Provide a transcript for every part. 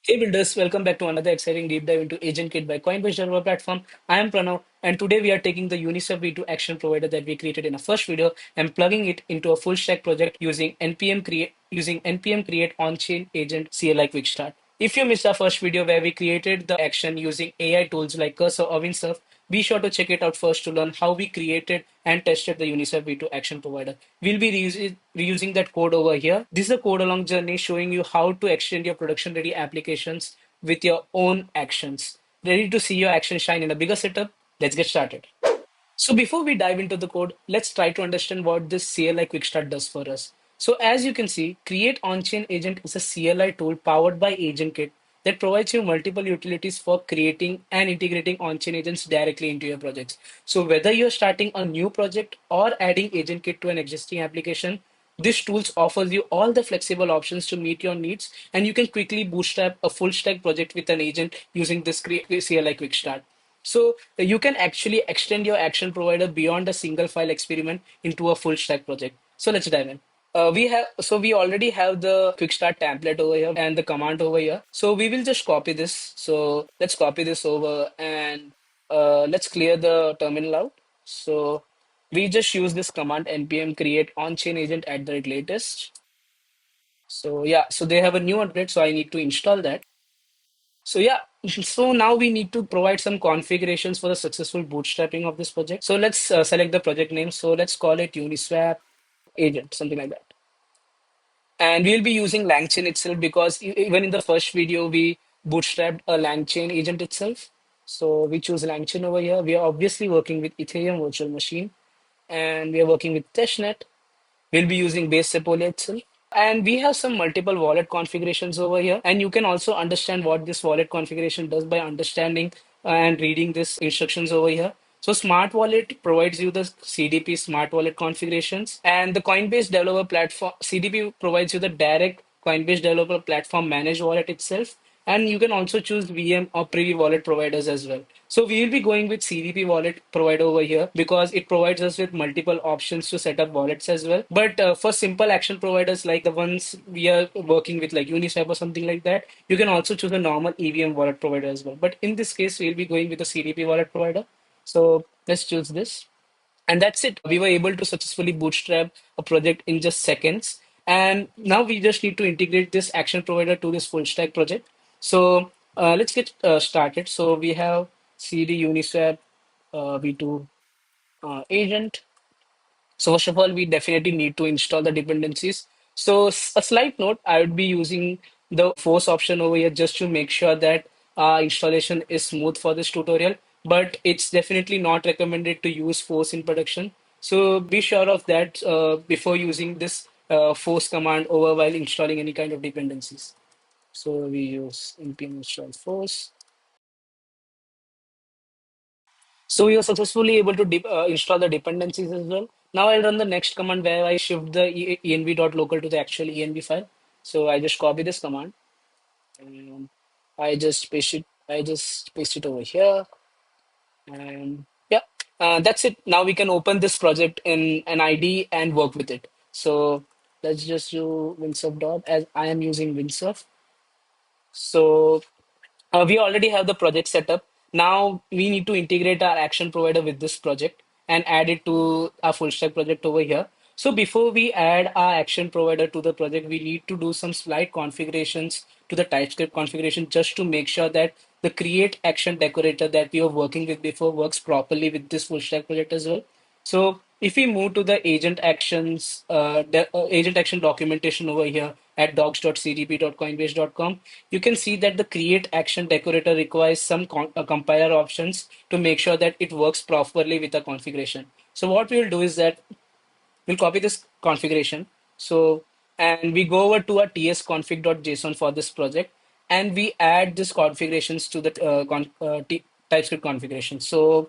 Hey builders, welcome back to another exciting deep dive into Agent Kit by Coinbase Developer Platform. I am Pranav, and today we are taking the Uniswap V2 action provider that we created in a first video and plugging it into a full stack project using npm create on-chain agent CLI Quick Start. If you missed our first video where we created the action using AI tools like Cursor or Windsurf, be sure to check it out first to learn how we created and tested the Uniswap V2 action provider. We'll be reusing that code over here. This is a code along journey showing you how to extend your production ready applications with your own actions. Ready to see your action shine in a bigger setup? Let's get started. So before we dive into the code, let's try to understand what this CLI Quick Start does for us. So as you can see, Create On-Chain Agent is a CLI tool powered by AgentKit that provides you multiple utilities for creating and integrating on-chain agents directly into your projects. So whether you're starting a new project or adding AgentKit to an existing application, this tools offers you all the flexible options to meet your needs, and you can quickly bootstrap a full stack project with an agent using this CLI Quick Start. So you can actually extend your action provider beyond a single file experiment into a full stack project. So let's dive in. We already have the quick start template over here and the command over here. So we will just copy this. So let's copy this over and let's clear the terminal out. So we just use this command npm create on chain agent at the latest. So yeah, so they have a new update, so I need to install that. So yeah, so now we need to provide some configurations for the successful bootstrapping of this project. So let's select the project name. So let's call it Uniswap agent, something like that. And we'll be using LangChain itself because even in the first video, we bootstrapped a LangChain agent itself. So we choose LangChain over here. We are obviously working with Ethereum virtual machine and we are working with testnet. We'll be using base Sepolia itself. And we have some multiple wallet configurations over here. And you can also understand what this wallet configuration does by understanding and reading this instructions over here. So Smart Wallet provides you the CDP Smart Wallet configurations, and the Coinbase Developer Platform CDP provides you the direct Coinbase Developer Platform managed wallet itself. And you can also choose VM or Privy wallet providers as well. So we will be going with CDP wallet provider over here because it provides us with multiple options to set up wallets as well. But for simple action providers like the ones we are working with, like Uniswap or something like that, you can also choose a normal EVM wallet provider as well. But in this case, we'll be going with a CDP wallet provider. So let's choose this. And that's it. We were able to successfully bootstrap a project in just seconds. And now we just need to integrate this action provider to this full stack project. So let's get started. So we have CD Uniswap V2 agent. So first of all, we definitely need to install the dependencies. So a slight note, I would be using the force option over here just to make sure that installation is smooth for this tutorial, but it's definitely not recommended to use force in production. So be sure of that before using this force command over while installing any kind of dependencies. So we use npm install force. So we are successfully able to install the dependencies as well. Now I'll run the next command where I shift the env.local to the actual env file. So I just copy this command and I just paste it over here and yeah, that's it. Now we can open this project in an ID and work with it. So let's just do Windsurf dot as I am using Windsurf. So we already have the project set up. Now we need to integrate our action provider with this project and add it to our full stack project over here. So before we add our action provider to the project, we need to do some slight configurations to the TypeScript configuration just to make sure that the create action decorator that we were working with before works properly with this full stack project as well. So if we move to the agent action documentation over here at docs.cdp.coinbase.com, you can see that the create action decorator requires some compiler options to make sure that it works properly with the configuration. So what we will do is that we'll copy this configuration. So, and we go over to our tsconfig.json for this project, and we add these configurations to the TypeScript configuration. So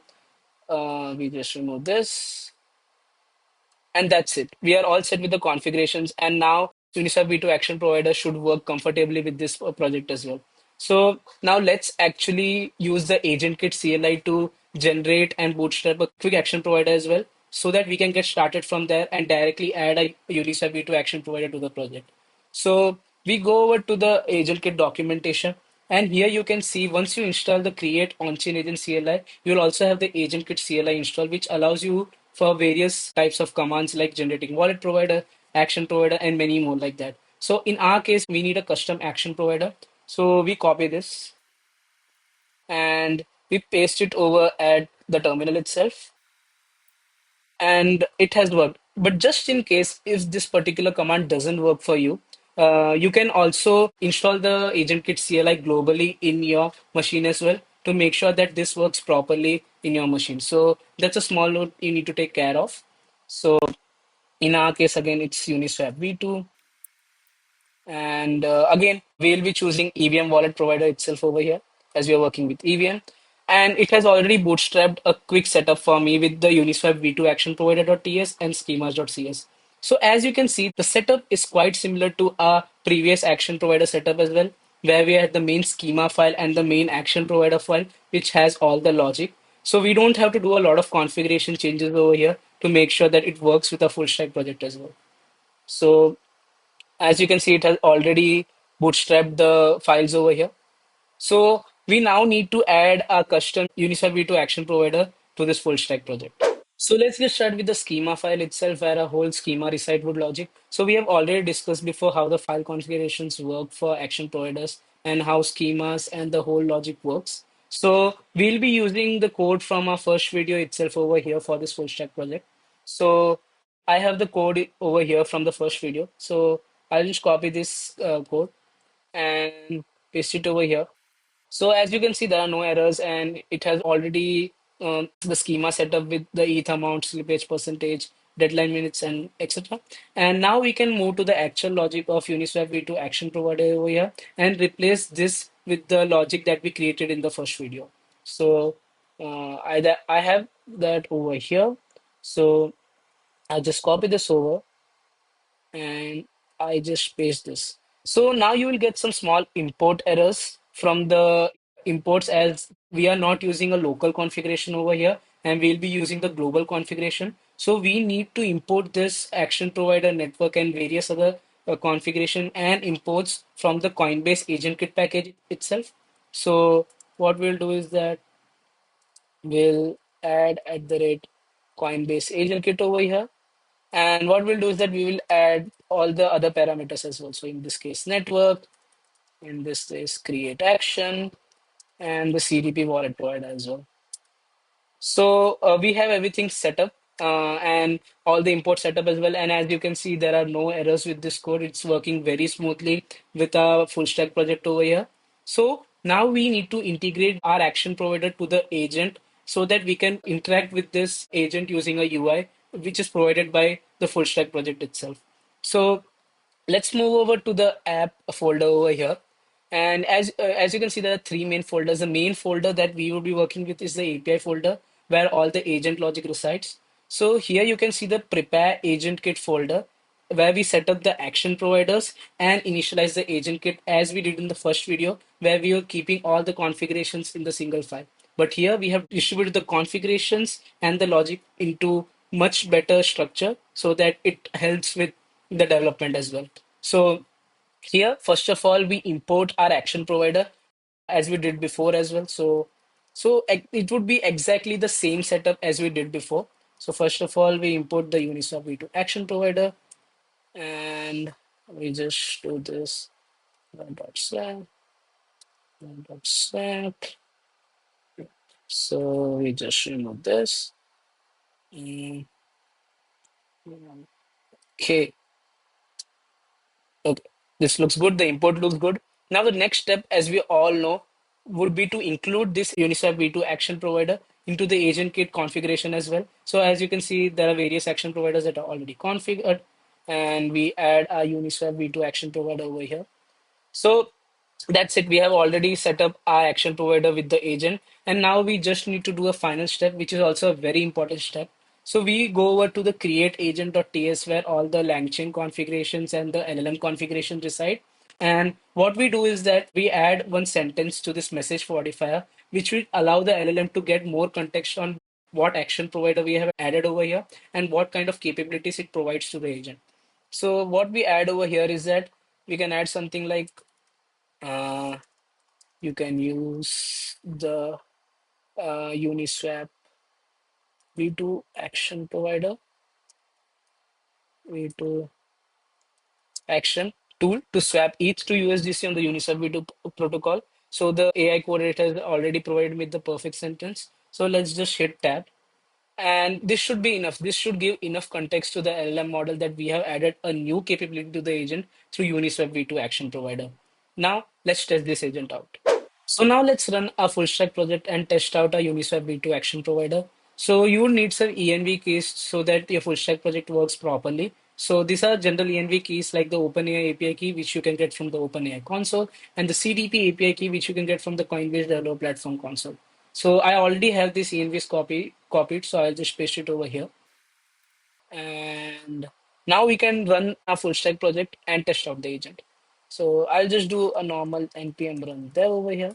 we just remove this and that's it. We are all set with the configurations. And now Uniswap V2 Action Provider should work comfortably with this project as well. So now let's actually use the AgentKit CLI to generate and bootstrap a quick action provider as well, so that we can get started from there and directly add a Uniswap V2 Action Provider to the project. So we go over to the AgentKit documentation And here you can see once you install the create on-chain agent CLI, you'll also have the agent kit CLI install, which allows you for various types of commands like generating wallet provider, action provider, and many more like that. So in our case, we need a custom action provider. So we copy this and we paste it over at the terminal itself, and it has worked. But just in case if this particular command doesn't work for you, you can also install the AgentKit CLI globally in your machine as well to make sure that this works properly in your machine. So that's a small note you need to take care of. So in our case, again, it's Uniswap V2. And again, we'll be choosing EVM wallet provider itself over here as we are working with EVM. And it has already bootstrapped a quick setup for me with the Uniswap V2 action provider.ts and schemas.cs. So as you can see, the setup is quite similar to our previous action provider setup as well, where we had the main schema file and the main action provider file, which has all the logic. So we don't have to do a lot of configuration changes over here to make sure that it works with a full stack project as well. So as you can see, it has already bootstrapped the files over here. So we now need to add a custom Uniswap V2 action provider to this full stack project. So let's get started with the schema file itself, where a whole schema recite would logic. So we have already discussed before how the file configurations work for action providers and how schemas and the whole logic works. So we'll be using the code from our first video itself over here for this full stack project. So I have the code over here from the first video. So I'll just copy this code and paste it over here. So as you can see, there are no errors, and it has already the schema set up with the ETH amount, slippage percentage, deadline minutes, and etc. And now we can move to the actual logic of Uniswap V2 action provider over here and replace this with the logic that we created in the first video. So I have that over here. So I just copy this over and I just paste this. So now you will get some small import errors from the imports, as we are not using a local configuration over here and we'll be using the global configuration. So we need to import this action provider network and various other configuration and imports from the Coinbase agent kit package itself. So what we'll do is that we'll add at the rate Coinbase agent kit over here, and what we'll do is that we will add all the other parameters as well. So in this case, network, in this case, create action, and the CDP wallet provider as well. So we have everything set up and all the import setup as well. And as you can see, there are no errors with this code. It's working very smoothly with our full stack project over here. So now we need to integrate our action provider to the agent so that we can interact with this agent using a UI, which is provided by the full stack project itself. So let's move over to the app folder over here. And as you can see, there are three main folders. The main folder that we will be working with is the API folder, where all the agent logic resides. So here you can see the prepare agent kit folder, where we set up the action providers and initialize the agent kit as we did in the first video, where we were keeping all the configurations in the single file. But here we have distributed the configurations and the logic into much better structure so that it helps with the development as well. So here, first of all, we import our action provider as we did before as well. So it would be exactly the same setup as we did before. So first of all, we import the Uniswap V2 action provider, and we just do this dot slash dot slash. So we just remove this. Mm, Okay, okay, this looks good. The import looks good. Now the next step, as we all know, would be to include this Uniswap V2 action provider into the agent kit configuration as well. So as you can see, there are various action providers that are already configured, and we add a Uniswap V2 action provider over here. So that's it. We have already set up our action provider with the agent. And now we just need to do a final step, which is also a very important step. So we go over to the create agent.ts, where all the LangChain configurations and the LLM configuration reside. And what we do is that we add one sentence to this message modifier, which will allow the LLM to get more context on what action provider we have added over here and what kind of capabilities it provides to the agent. So what we add over here is that we can add something like uh, You can use the Uniswap V2 action provider, V2 action tool to swap ETH to USDC on the Uniswap V2 protocol. So the AI coordinator has already provided me the perfect sentence. So let's just hit tab. And this should be enough. This should give enough context to the LLM model that we have added a new capability to the agent through Uniswap V2 action provider. Now let's test this agent out. So now let's run a full stack project and test out a Uniswap V2 action provider. So you would need some ENV keys so that your full stack project works properly. So these are general ENV keys like the OpenAI API key, which you can get from the OpenAI console, and the CDP API key, which you can get from the Coinbase Developer Platform console. So I already have this ENVs copied, so I'll just paste it over here. And now we can run a full stack project and test out the agent. So I'll just do a normal npm run dev over here,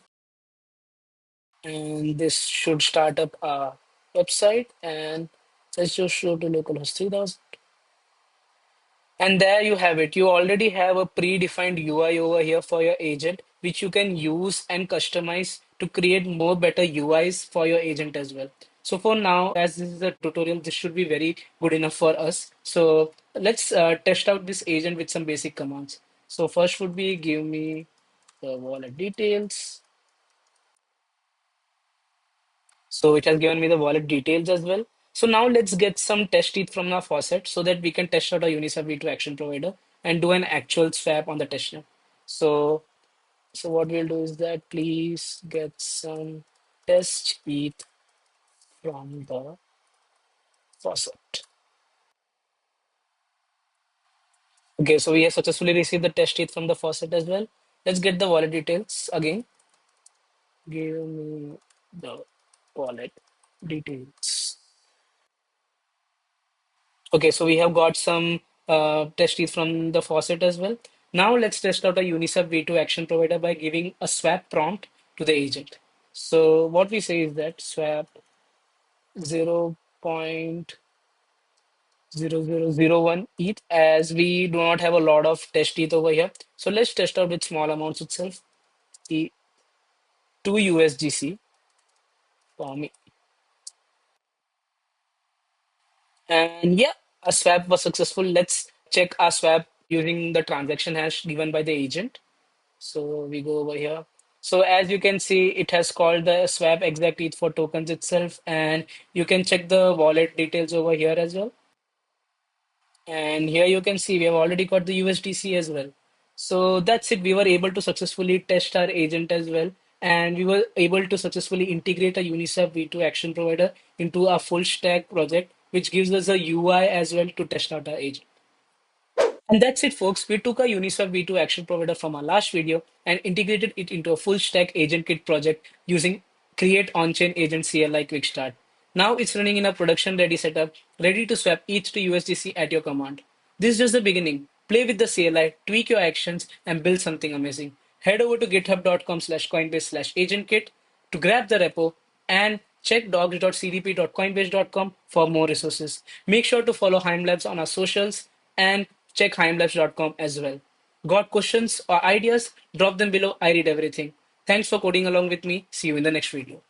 and this should start up a website. And let's just show to localhost 3000. And there you have it. You already have a predefined UI over here for your agent, which you can use and customize to create more better UIs for your agent as well. So for now, as this is a tutorial, this should be very good enough for us. So let's test out this agent with some basic commands. So first would be give me the wallet details. So it has given me the wallet details as well. So now let's get some test teeth from our faucet so that we can test out our Uniswap V2 action provider and do an actual swap on the testnet. So, so what we'll do is that please get some test teeth from the faucet. Okay, so we have successfully received the test teeth from the faucet as well. Let's get the wallet details again. Give me the wallet details. Okay, so we have got some testes from the faucet as well. Now let's test out a Uniswap V2 action provider by giving a swap prompt to the agent. So what we say is that swap 0.0001 ETH, as we do not have a lot of test ETH over here. So let's test out with small amounts itself. The 2 USDC for me. And yeah, a swap was successful. Let's check our swap using the transaction hash given by the agent. So we go over here. So as you can see, it has called the swap exact ETH for tokens itself, and you can check the wallet details over here as well. And here you can see we have already got the USDC as well. So that's it. We were able to successfully test our agent as well, and we were able to successfully integrate a Uniswap V2 action provider into our full stack project, which gives us a UI as well to test out our agent. And that's it, folks. We took a Uniswap V2 action provider from our last video and integrated it into a full stack agent kit project using Create On-Chain Agent CLI Quick Start. Now it's running in a production ready setup, ready to swap ETH to USDC at your command. This is just the beginning. Play with the CLI, tweak your actions, and build something amazing. Head over to github.com/coinbase/agentkit to grab the repo and check docs.cdp.coinbase.com for more resources. Make sure to follow Heim Labs on our socials and check heimlabs.com as well. Got questions or ideas? Drop them below. I read everything. Thanks for coding along with me. See you in the next video.